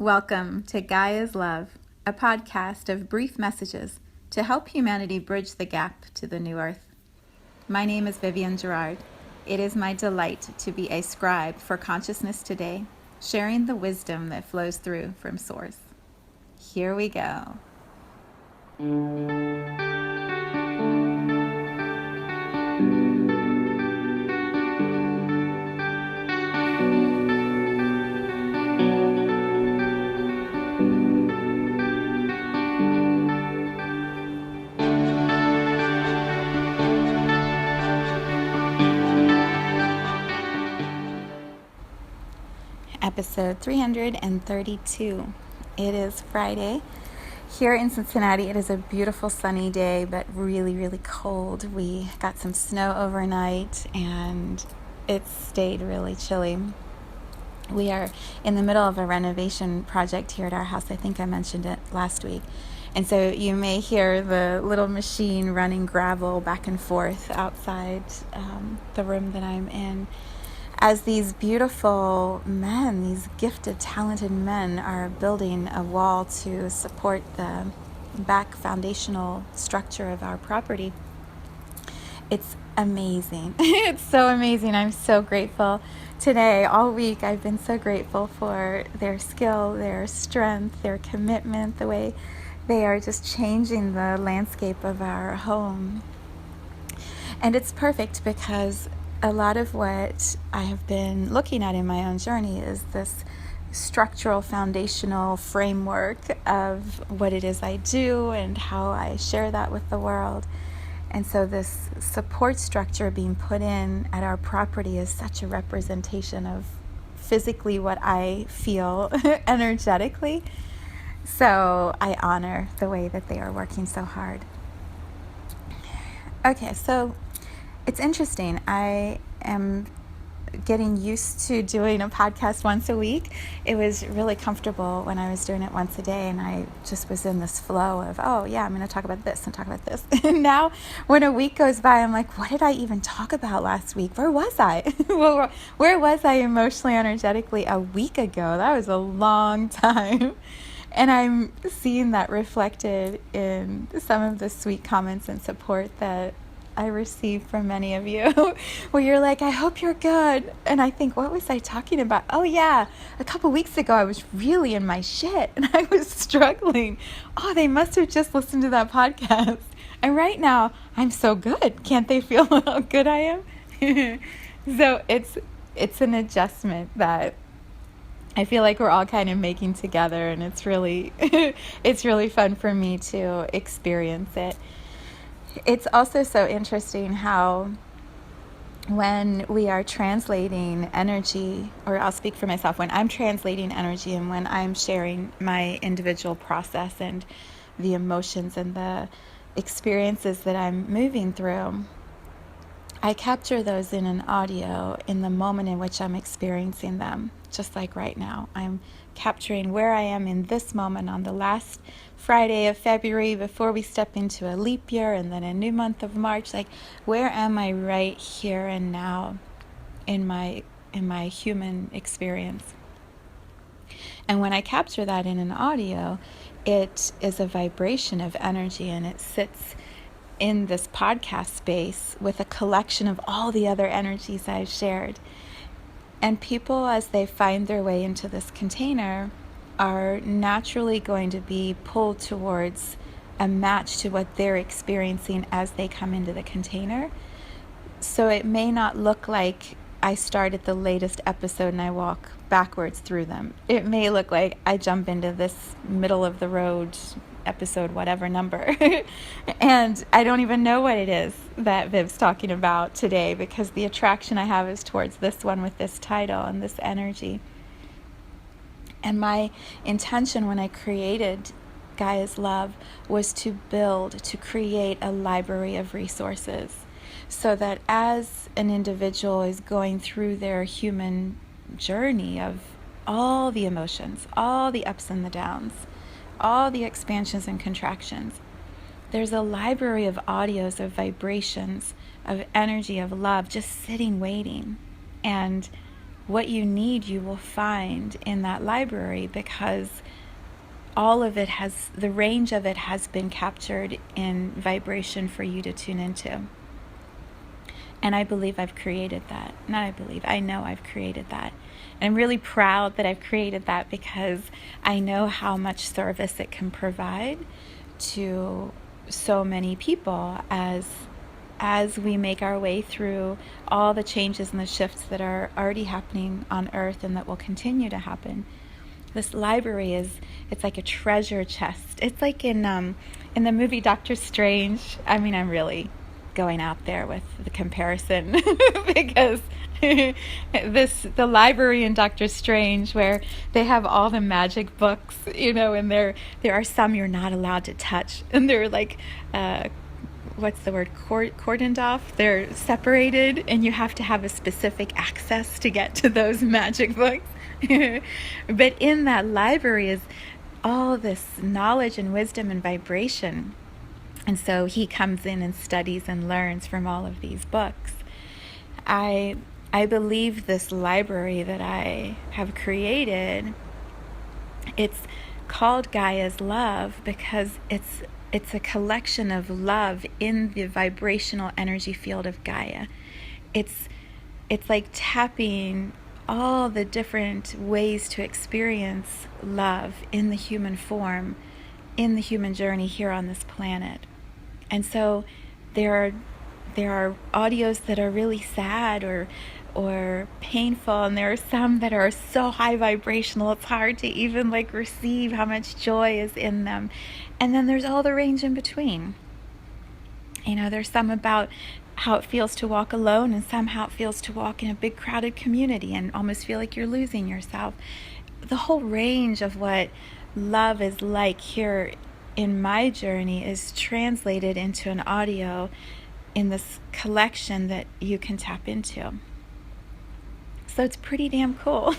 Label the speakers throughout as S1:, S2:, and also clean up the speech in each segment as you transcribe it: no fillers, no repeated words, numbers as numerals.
S1: Welcome to Gaia's Love, a podcast of brief messages to help humanity bridge the gap to the new earth. My name is Vivienne Gerard. It is my delight to be a scribe for consciousness today, sharing the wisdom that flows through from Source. Here we go. Episode 332. It is Friday. Here in Cincinnati, it is a beautiful sunny day, but really, really cold. We got some snow overnight, and it stayed really chilly. We are in the middle of a renovation project here at our house. I think I mentioned it last week. And so you may hear the little machine running gravel back and forth outside the room that I'm in, as these beautiful men, these gifted, talented men, are building a wall to support the back foundational structure of our property. It's amazing. It's so amazing. I'm so grateful. Today, all week, I've been so grateful for their skill, their strength, their commitment, the way they are just changing the landscape of our home. And it's perfect because a lot of what I have been looking at in my own journey is this structural, foundational framework of what it is I do and how I share that with the world. And so this support structure being put in at our property is such a representation of physically what I feel energetically. So I honor the way that they are working so hard. Okay, so it's interesting. I am getting used to doing a podcast once a week. It was really comfortable when I was doing it once a day, and I just was in this flow of, oh yeah, I'm going to talk about this and talk about this. And now when a week goes by, I'm like, what did I even talk about last week? Where was I? Well, where was I emotionally, energetically a week ago? That was a long time. And I'm seeing that reflected in some of the sweet comments and support that I receive from many of you where you're like, I hope you're good. And I think, what was I talking about? Oh yeah, a couple weeks ago I was really in my shit and I was struggling. Oh, they must have just listened to that podcast. And right now I'm so good. Can't they feel how good I am? So it's an adjustment that I feel like we're all kind of making together, and it's really it's really fun for me to experience it. It's also so interesting how when we are translating energy, or I'll speak for myself, when I'm translating energy and when I'm sharing my individual process and the emotions and the experiences that I'm moving through, I capture those in an audio in the moment in which I'm experiencing them. Just like right now, I'm capturing where I am in this moment on the last Friday of February before we step into a leap year and then a new month of March. Like, where am I right here and now in my human experience? And when I capture that in an audio, it is a vibration of energy, and it sits in this podcast space with a collection of all the other energies I've shared. And people, as they find their way into this container, are naturally going to be pulled towards a match to what they're experiencing as they come into the container. So it may not look like I start at the latest episode and I walk backwards through them. It may look like I jump into this middle of the road episode, whatever number. And I don't even know what it is that Viv's talking about today, because the attraction I have is towards this one with this title and this energy. And my intention when I created Gaia's Love was to create a library of resources, so that as an individual is going through their human journey of all the emotions, all the ups and the downs, all the expansions and contractions, there's a library of audios, of vibrations, of energy, of love, just sitting, waiting. And what you need you will find in that library, because all of it has, the range of it has been captured in vibration for you to tune into. And I believe I've created that. Not I believe, I know I've created that. And I'm really proud that I've created that, because I know how much service it can provide to so many people as we make our way through all the changes and the shifts that are already happening on Earth and that will continue to happen. This library it's like a treasure chest. It's like in the movie Doctor Strange. I mean, I'm really going out there with the comparison because the library in Doctor Strange, where they have all the magic books, and there are some you're not allowed to touch, and they're like what's the word, cordoned off. They're separated, and you have to have a specific access to get to those magic books. But in that library is all this knowledge and wisdom and vibration. And so he comes in and studies and learns from all of these books. I believe this library that I have created, it's called Gaia's Love because it's a collection of love in the vibrational energy field of Gaia. It's like tapping all the different ways to experience love in the human form, in the human journey here on this planet. And so there are audios that are really sad or painful, and there are some that are so high vibrational it's hard to even receive how much joy is in them. And then there's all the range in between. There's some about how it feels to walk alone, and some how it feels to walk in a big crowded community and almost feel like you're losing yourself. The whole range of what love is like here in my journey is translated into an audio in this collection that you can tap into. So it's pretty damn cool.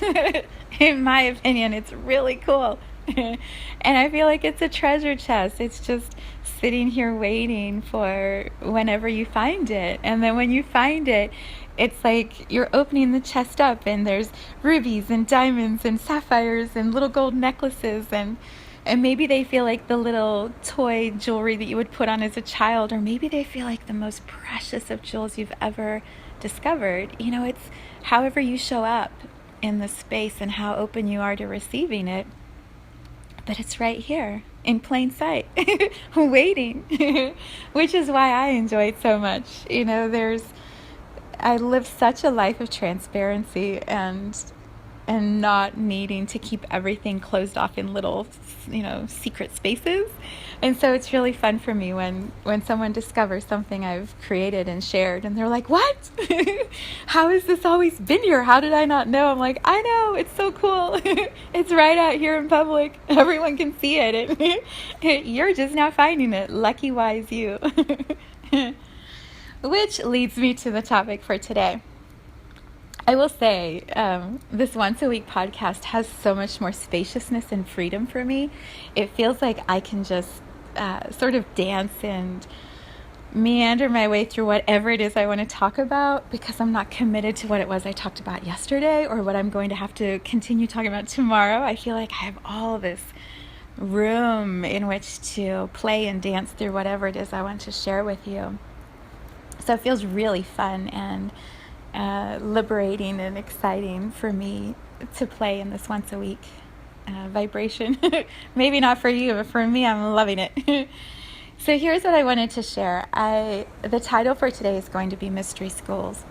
S1: In my opinion, it's really cool. And I feel like it's a treasure chest. It's just sitting here waiting for whenever you find it. And then when you find it, it's like you're opening the chest up, and there's rubies and diamonds and sapphires and little gold necklaces, and maybe they feel like the little toy jewelry that you would put on as a child, or maybe they feel like the most precious of jewels you've ever discovered. It's however you show up in the space and how open you are to receiving it. But it's right here in plain sight, waiting, which is why I enjoy it so much. I live such a life of transparency and not needing to keep everything closed off in little, secret spaces. And so it's really fun for me when someone discovers something I've created and shared, and they're like, what? How has this always been here? How did I not know? I'm like, I know, it's so cool. It's right out here in public. Everyone can see it. You're just now finding it. Lucky wise you. Which leads me to the topic for today. I will say, this once a week podcast has so much more spaciousness and freedom for me. It feels like I can just sort of dance and meander my way through whatever it is I want to talk about, because I'm not committed to what it was I talked about yesterday or what I'm going to have to continue talking about tomorrow. I feel like I have all this room in which to play and dance through whatever it is I want to share with you. So it feels really fun and liberating and exciting for me to play in this once a week vibration. Maybe not for you, but for me, I'm loving it. So here's what I wanted to share. The title for today is going to be Mystery Schools.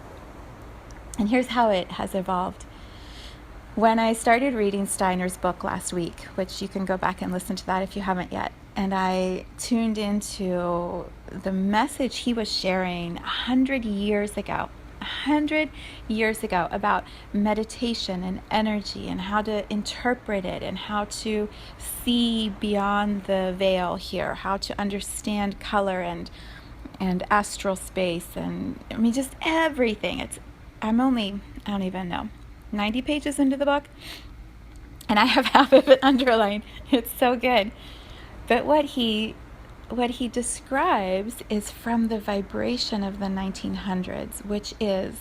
S1: And here's how it has evolved. When I started reading Steiner's book last week, which you can go back and listen to that if you haven't yet, and I tuned into the message he was sharing 100 years ago about meditation and energy and how to interpret it and how to see beyond the veil here, how to understand color and astral space, and I mean just everything. I don't even know, 90 pages into the book, and I have half of it underlined. It's so good. But what he describes is from the vibration of the 1900s, which is,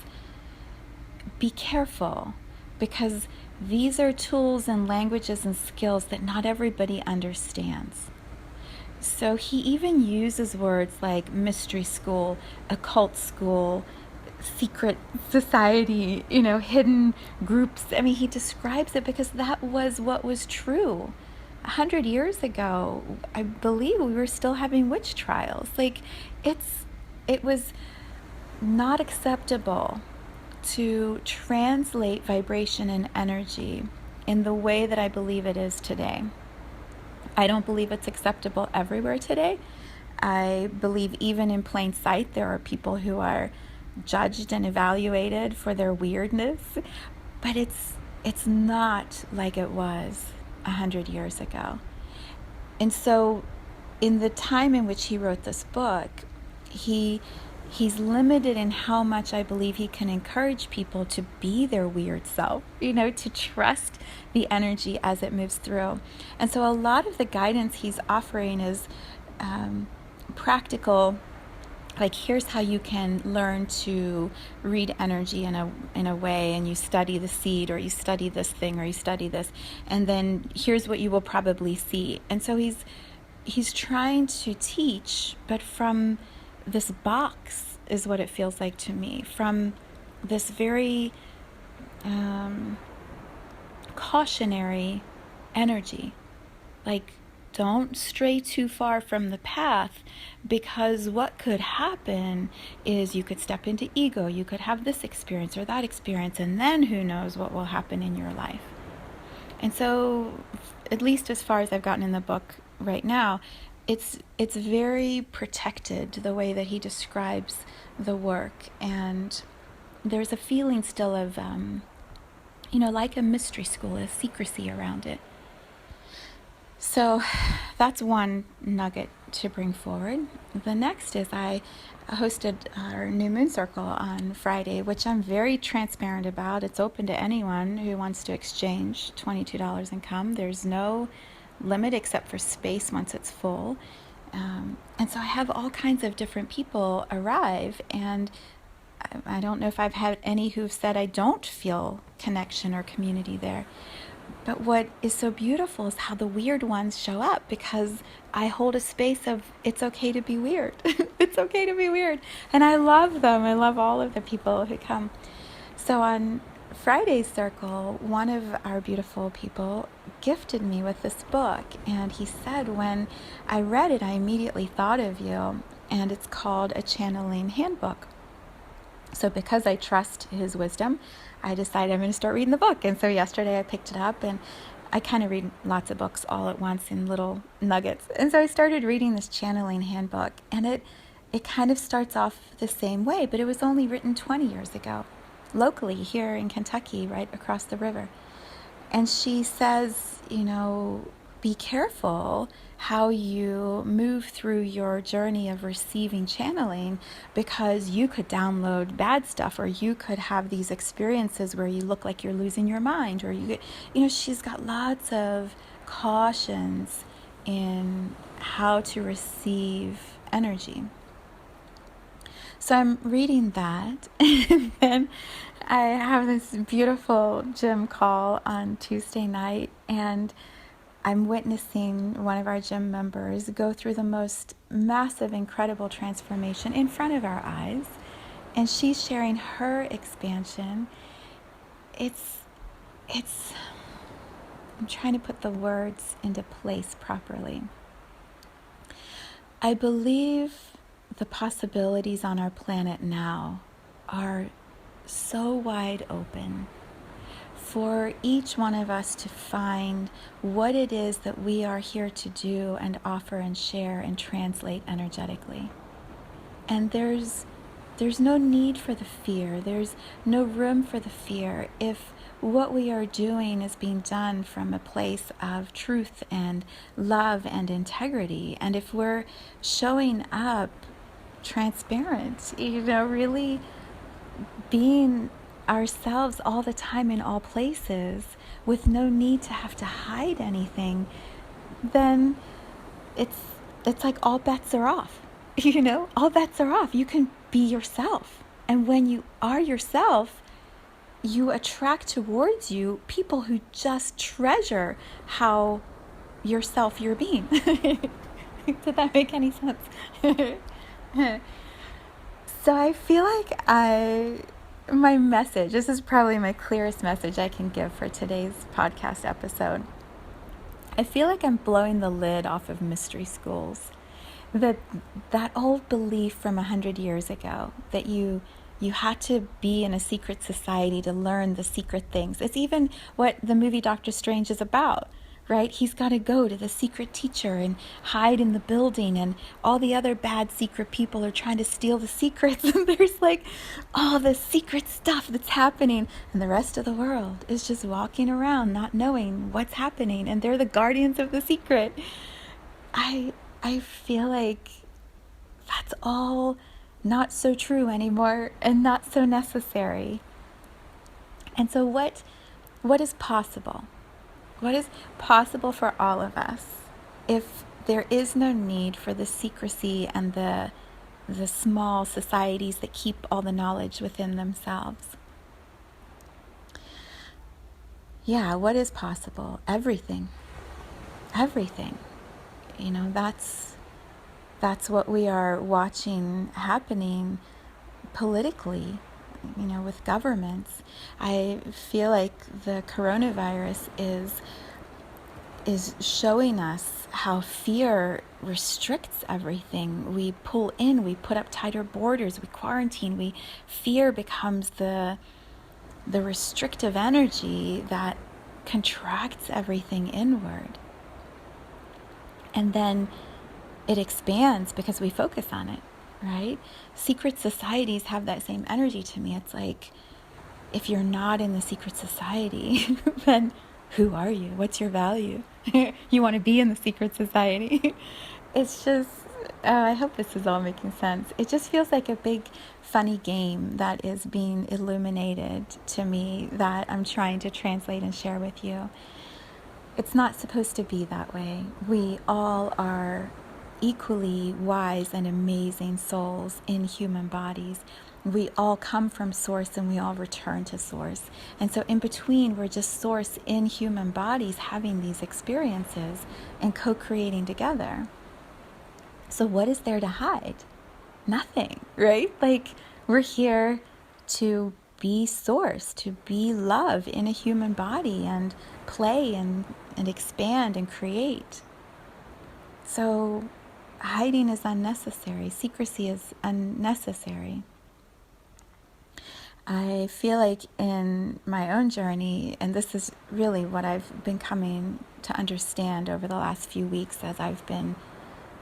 S1: be careful, because these are tools and languages and skills that not everybody understands. So he even uses words like mystery school, occult school, secret society, hidden groups. I mean, he describes it because that was what was true. 100 years ago, I believe we were still having witch trials. It was not acceptable to translate vibration and energy in the way that I believe it is today. I don't believe it's acceptable everywhere today. I believe even in plain sight there are people who are judged and evaluated for their weirdness, but it's not like it was 100 years ago. And so in the time in which he wrote this book, he's limited in how much I believe he can encourage people to be their weird self, to trust the energy as it moves through. And so a lot of the guidance he's offering is practical, like here's how you can learn to read energy in a way, and you study the seed, or you study this thing, or you study this, and then here's what you will probably see. And so he's trying to teach, but from this box is what it feels like to me, from this very cautionary energy, like don't stray too far from the path, because what could happen is you could step into ego, you could have this experience or that experience, and then who knows what will happen in your life. And so, at least as far as I've gotten in the book right now, it's very protected, the way that he describes the work, and there's a feeling still of like a mystery school, a secrecy around it. So that's one nugget to bring forward. The next is I hosted our New Moon Circle on Friday, which I'm very transparent about. It's open to anyone who wants to exchange $22 and come. There's no limit except for space once it's full. And so I have all kinds of different people arrive, and I don't know if I've had any who've said I don't feel connection or community there. But what is so beautiful is how the weird ones show up, because I hold a space of it's okay to be weird. It's okay to be weird. And I love them. I love all of the people who come. So on Friday's circle, one of our beautiful people gifted me with this book. And he said, when I read it, I immediately thought of you. And it's called A Channeling Handbook. So because I trust his wisdom, I decided I'm going to start reading the book. And so yesterday I picked it up, and I kind of read lots of books all at once in little nuggets. And so I started reading this Channeling Handbook, and it kind of starts off the same way, but it was only written 20 years ago, locally here in Kentucky, right across the river. And she says, be careful how you move through your journey of receiving channeling, because you could download bad stuff, or you could have these experiences where you look like you're losing your mind, or she's got lots of cautions in how to receive energy. So I'm reading that, and then I have this beautiful gym call on Tuesday night, and I'm witnessing one of our gym members go through the most massive, incredible transformation in front of our eyes. And she's sharing her expansion. I'm trying to put the words into place properly. I believe the possibilities on our planet now are so wide open for each one of us to find what it is that we are here to do and offer and share and translate energetically. And there's no need for the fear. There's no room for the fear if what we are doing is being done from a place of truth and love and integrity. And if we're showing up transparent, really being ourselves all the time in all places with no need to have to hide anything, then it's like all bets are off. All bets are off. You can be yourself. And when you are yourself, you attract towards you people who just treasure how yourself you're being. Did that make any sense? So I feel like my message, this is probably my clearest message I can give for today's podcast episode. I feel like I'm blowing the lid off of mystery schools. That old belief from 100 years ago that you had to be in a secret society to learn the secret things. It's even what the movie Doctor Strange is about, right? He's got to go to the secret teacher and hide in the building, and all the other bad secret people are trying to steal the secrets. And there's like all this secret stuff that's happening, and the rest of the world is just walking around not knowing what's happening, and they're the guardians of the secret. I feel like that's all not so true anymore and not so necessary. And so what is possible? What is possible for all of us if there is no need for the secrecy and the small societies that keep all the knowledge within themselves? Yeah, what is possible? Everything. Everything. You know, that's what we are watching happening politically, you know, with governments. I feel like the coronavirus is showing us how fear restricts everything. We pull in, we put up tighter borders, we quarantine, fear becomes the restrictive energy that contracts everything inward. And then it expands because we focus on it, right? Secret societies have that same energy to me. It's like, if you're not in the secret society, then who are you? What's your value? You want to be in the secret society. It's just, I hope this is all making sense. It just feels like a big funny game that is being illuminated to me that I'm trying to translate and share with you. It's not supposed to be that way. We all are equally wise and amazing souls in human bodies. We all come from Source and we all return to Source. And so in between, we're just Source in human bodies having these experiences and co-creating together. So what is there to hide? Nothing, right? Like, we're here to be Source, to be love in a human body and play and expand and create. So hiding is unnecessary. Secrecy is unnecessary. I feel like in my own journey, and this is really what I've been coming to understand over the last few weeks as I've been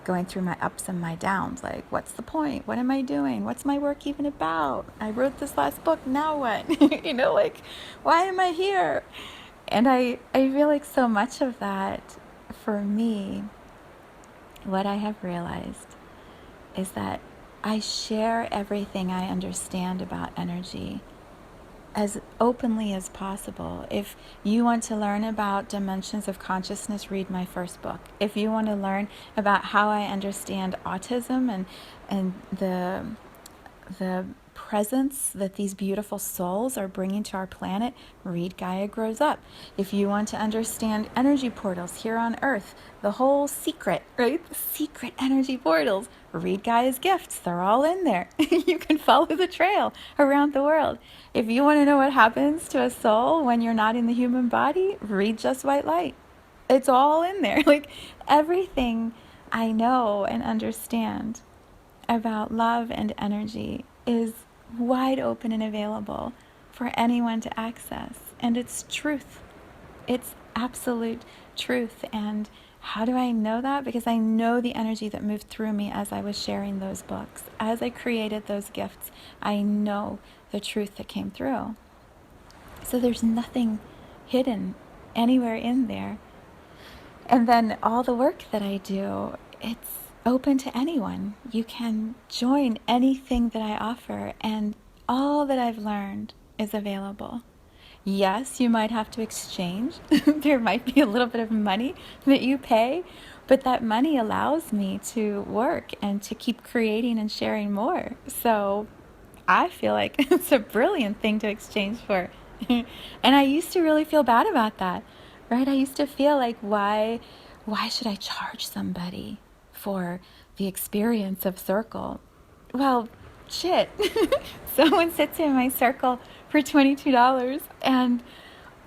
S1: going through my ups and my downs, like, what's the point? What am I doing? What's my work even about? I wrote this last book, now what? You know, like, why am I here? And I feel like so much of that, for me, what I have realized is that I share everything I understand about energy as openly as possible. If you want to learn about dimensions of consciousness, read my first book. If you want to learn about how I understand autism and the presence that these beautiful souls are bringing to our planet, read Gaia Grows Up. If you want to understand energy portals here on Earth, the whole secret, right? The secret energy portals, read Gaia's Gifts. They're all in there. You can follow the trail around the world. If you want to know what happens to a soul when you're not in the human body, read Just White Light. It's all in there. Like, everything I know and understand about love and energy is wide open and available for anyone to access. And it's truth. It's absolute truth. And how do I know that? Because I know the energy that moved through me as I was sharing those books. As I created those gifts, I know the truth that came through. So there's nothing hidden anywhere in there. And then all the work that I do, it's open to anyone. You can join anything that I offer, and all that I've learned is available. Yes, you might have to exchange. There might be a little bit of money that you pay, but that money allows me to work and to keep creating and sharing more. So I feel like it's a brilliant thing to exchange for And I used to really feel bad about that, right? I used to feel like, why should I charge somebody for the experience of circle? Well, shit. Someone sits in my circle for $22 and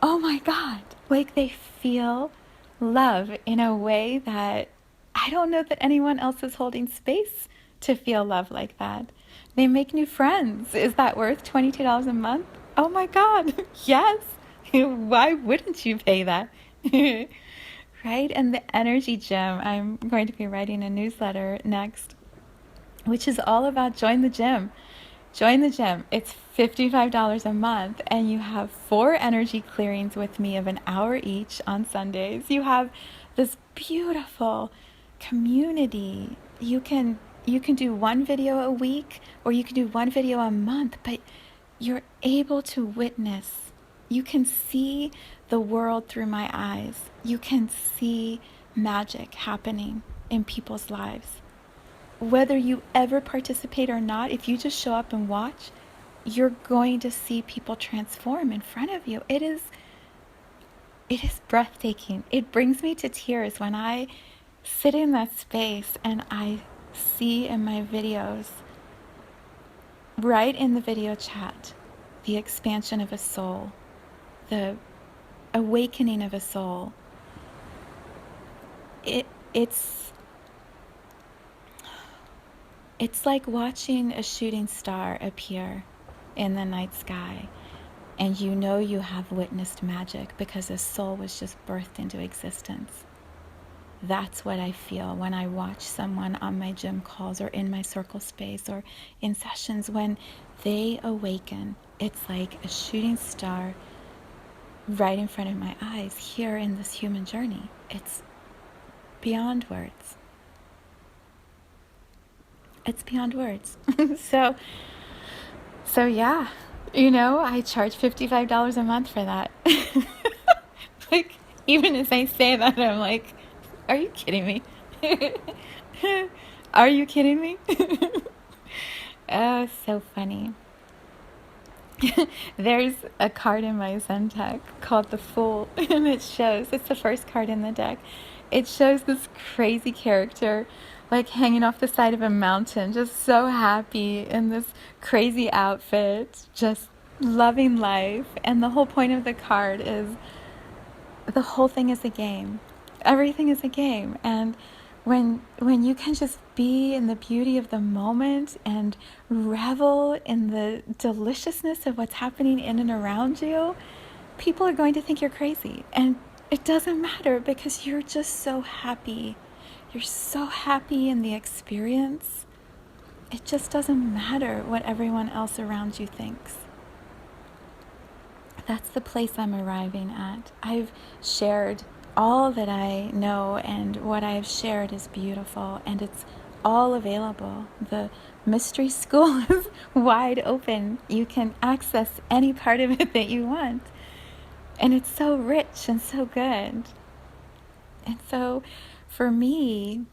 S1: oh my God, like they feel love in a way that I don't know that anyone else is holding space to feel love like that. They make new friends. Is that worth $22 a month? Oh my God, yes. Why wouldn't you pay that? Right? And the energy gym, I'm going to be writing a newsletter next, which is all about join the gym. Join the gym. It's $55 a month, and you have 4 energy clearings with me of an hour each on Sundays. You have this beautiful community. You can do one video a week, or you can do one video a month, but you're able to witness. You can see the world through my eyes. You can see magic happening in people's lives. Whether you ever participate or not, if you just show up and watch, you're going to see people transform in front of you. It is breathtaking. It brings me to tears when I sit in that space and I see in my videos, right in the video chat, the expansion of a soul, the awakening of a soul. It's like watching a shooting star appear in the night sky, and you know you have witnessed magic because a soul was just birthed into existence. That's what I feel when I watch someone on my gym calls or in my circle space or in sessions. When they awaken, it's like a shooting star right in front of my eyes here in this human journey. It's beyond words. It's beyond words. So yeah, I charge $55 a month for that. Like, even as I say that, I'm like, are you kidding me? Are you kidding me? Oh, so funny. There's a card in my Zen deck called the Fool, and it's the first card in the deck. It shows this crazy character like hanging off the side of a mountain, just so happy in this crazy outfit, just loving life. And the whole point of the card is the whole thing is a game. Everything is a game. And when you can just be in the beauty of the moment and revel in the deliciousness of what's happening in and around you, people are going to think you're crazy. And it doesn't matter because you're just so happy. You're so happy in the experience. It just doesn't matter what everyone else around you thinks. That's the place I'm arriving at. I've shared all that I know, and what I've shared is beautiful, and it's all available. The mystery school is wide open. You can access any part of it that you want. And it's so rich and so good. And so for me,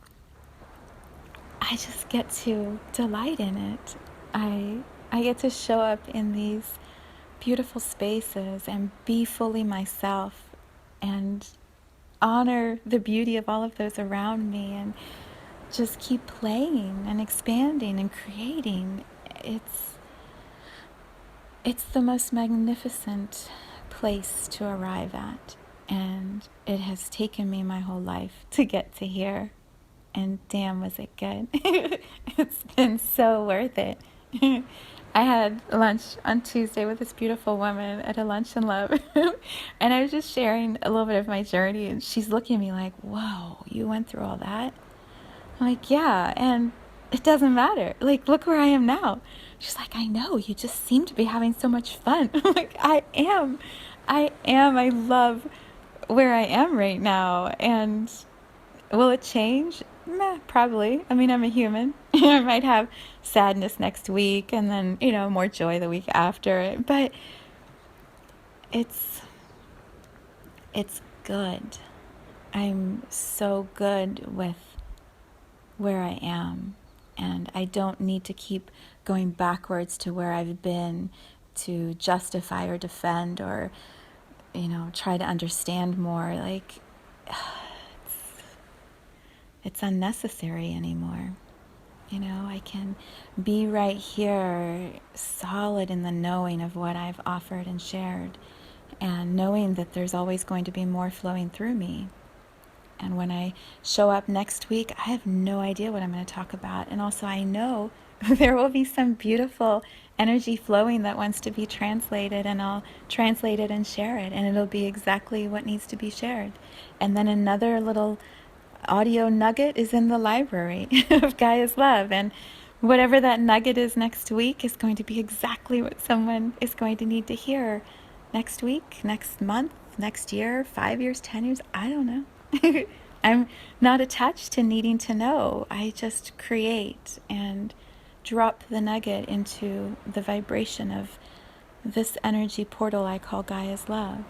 S1: I just get to delight in it. I get to show up in these beautiful spaces and be fully myself and honor the beauty of all of those around me and just keep playing and expanding and creating. It's the most magnificent place to arrive at, and it has taken me my whole life to get to here, and damn was it good. It's been so worth it. I had lunch on Tuesday with this beautiful woman at a Lunch and Love, and I was just sharing a little bit of my journey, and she's looking at me like, whoa, you went through all that? I'm like, yeah, and it doesn't matter. Like, look where I am now. She's like, I know, you just seem to be having so much fun. I'm like, I am. I love where I am right now, and will it change? Meh, probably. I mean, I'm a human. I might have sadness next week and then, more joy the week after. But it's good. I'm so good with where I am. And I don't need to keep going backwards to where I've been to justify or defend or, try to understand more. Like, it's unnecessary anymore. I can be right here, solid in the knowing of what I've offered and shared, and knowing that there's always going to be more flowing through me. And when I show up next week, I have no idea what I'm going to talk about. And also, I know there will be some beautiful energy flowing that wants to be translated, and I'll translate it and share it, and it'll be exactly what needs to be shared. And then another little audio nugget is in the library of Gaia's Love, and whatever that nugget is next week is going to be exactly what someone is going to need to hear next week, next month, next year, 5 years, 10 years, I don't know. I'm not attached to needing to know. I just create and drop the nugget into the vibration of this energy portal I call Gaia's Love.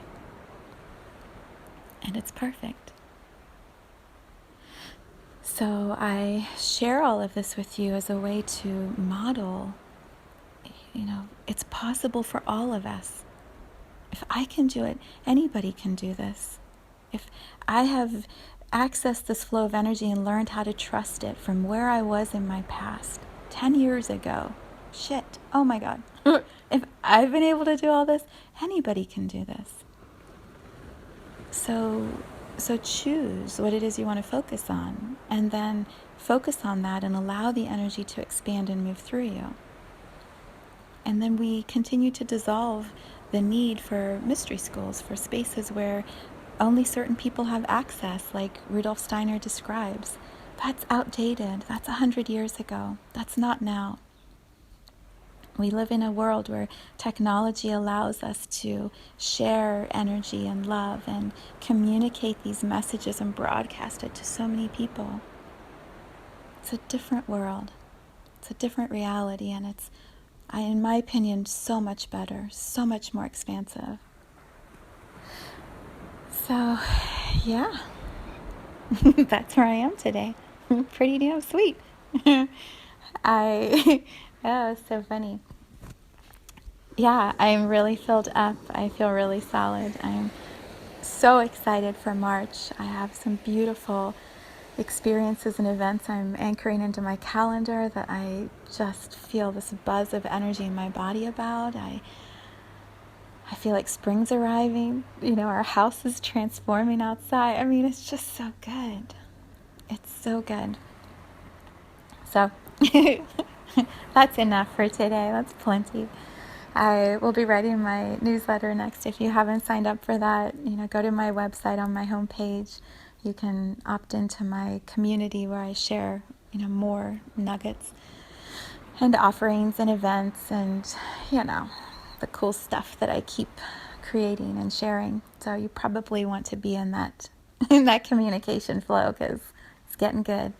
S1: And it's perfect. So I share all of this with you as a way to model, it's possible for all of us. If I can do it, anybody can do this. If I have accessed this flow of energy and learned how to trust it from where I was in my past, 10 years ago, oh my God. If I've been able to do all this, anybody can do this. So choose what it is you want to focus on, and then focus on that and allow the energy to expand and move through you. And then we continue to dissolve the need for mystery schools, for spaces where only certain people have access, like Rudolf Steiner describes. That's outdated. That's 100 years ago. That's not now. We live in a world where technology allows us to share energy and love and communicate these messages and broadcast it to so many people. It's a different world. It's a different reality, and it's, in my opinion, so much better, so much more expansive. So, yeah, that's where I am today. Pretty damn sweet. It's so funny. Yeah, I'm really filled up. I feel really solid. I'm so excited for March. I have some beautiful experiences and events I'm anchoring into my calendar that I just feel this buzz of energy in my body about. I feel like spring's arriving. Our house is transforming outside. I mean, it's just so good. It's so good. So that's enough for today. That's plenty. I will be writing my newsletter next. If you haven't signed up for that, go to my website on my homepage. You can opt into my community where I share, more nuggets and offerings and events and, the cool stuff that I keep creating and sharing. So you probably want to be in that communication flow, because it's getting good.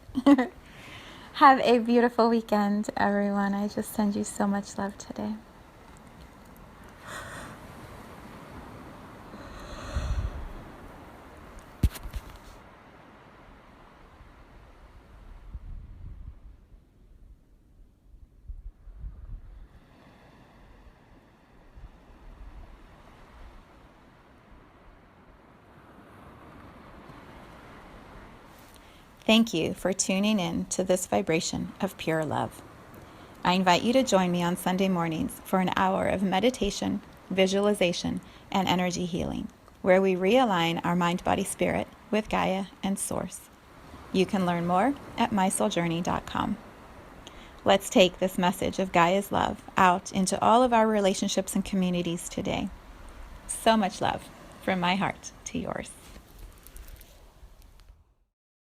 S1: Have a beautiful weekend, everyone. I just send you so much love today. Thank you for tuning in to this vibration of pure love. I invite you to join me on Sunday mornings for an hour of meditation, visualization, and energy healing, where we realign our mind, body, spirit with Gaia and Source. You can learn more at mysouljourney.com. Let's take this message of Gaia's love out into all of our relationships and communities today. So much love from my heart to yours.